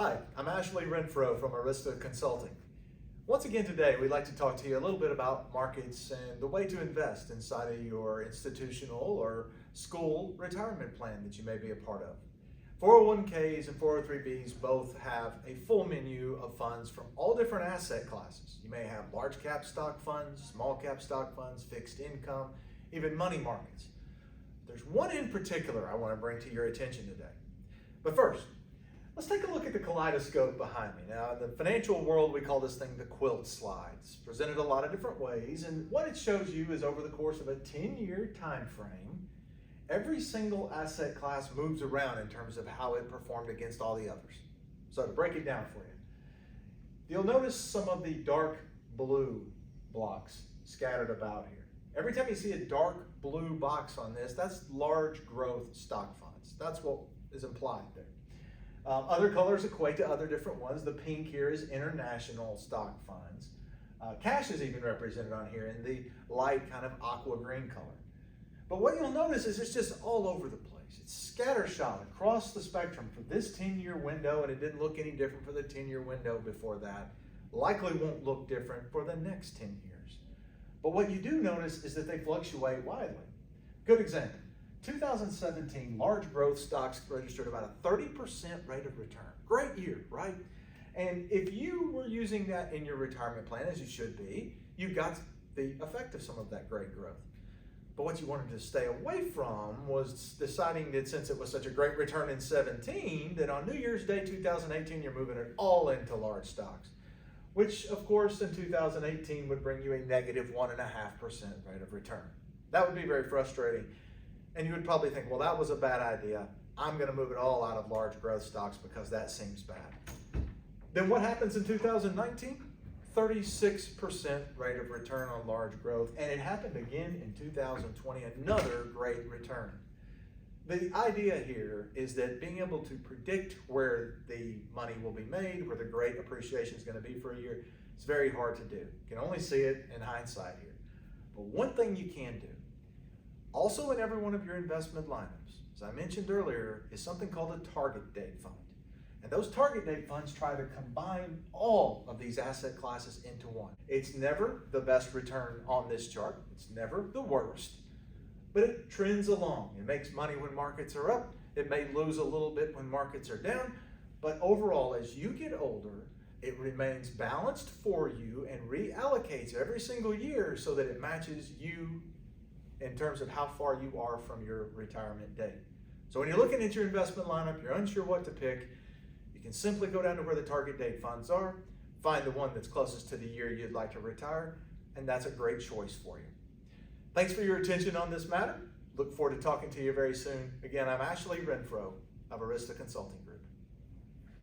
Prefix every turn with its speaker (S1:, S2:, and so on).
S1: Hi, I'm Ashley Renfro from Arista Consulting. Once again today, we'd like to talk to you a little bit about markets and the way to invest inside of your institutional or school retirement plan that you may be a part of. 401ks and 403bs both have a full menu of funds from all different asset classes. You may have large cap stock funds, small cap stock funds, fixed income, even money markets. There's one in particular I want to bring to your attention today. But first, let's take a look at the kaleidoscope behind me. Now, in the financial world, we call this thing the quilt slide. It's presented a lot of different ways, and what it shows you is over the course of a 10-year time frame, every single asset class moves around in terms of how it performed against all the others. So to break it down for you, you'll notice some of the dark blue blocks scattered about here. Every time you see a dark blue box on this, that's large growth stock funds. That's what is implied there. Other colors equate to other different ones. The pink here is international stock funds. Cash is even represented on here in the light kind of aqua green color. But what you'll notice is it's just all over the place. It's scattershot across the spectrum for this 10-year window, and it didn't look any different for the 10-year window before that. Likely won't look different for the next 10 years. But what you do notice is that they fluctuate widely. Good example. 2017, large growth stocks registered about a 30% rate of return. Great year, right? And if you were using that in your retirement plan, as you should be, you got the effect of some of that great growth. But what you wanted to stay away from was deciding that since it was such a great return in 17, that on New Year's Day 2018, you're moving it all into large stocks, which of course in 2018 would bring you a negative 1.5% rate of return. That would be very frustrating. And you would probably think, well, that was a bad idea. I'm going to move it all out of large growth stocks because that seems bad. Then what happens in 2019? 36% rate of return on large growth. And it happened again in 2020, another great return. The idea here is that being able to predict where the money will be made, where the great appreciation is going to be for a year, it's very hard to do. You can only see it in hindsight here. But one thing you can do, also in every one of your investment lineups, as I mentioned earlier, is something called a target date fund. And those target date funds try to combine all of these asset classes into one. It's never the best return on this chart. It's never the worst, but it trends along. It makes money when markets are up. It may lose a little bit when markets are down, but overall, as you get older, it remains balanced for you and reallocates every single year so that it matches you in terms of how far you are from your retirement date. So when you're looking at your investment lineup, you're unsure what to pick, you can simply go down to where the target date funds are, find the one that's closest to the year you'd like to retire, and that's a great choice for you. Thanks for your attention on this matter. Look forward to talking to you very soon. Again, I'm Ashley Renfro of Arista Consulting Group.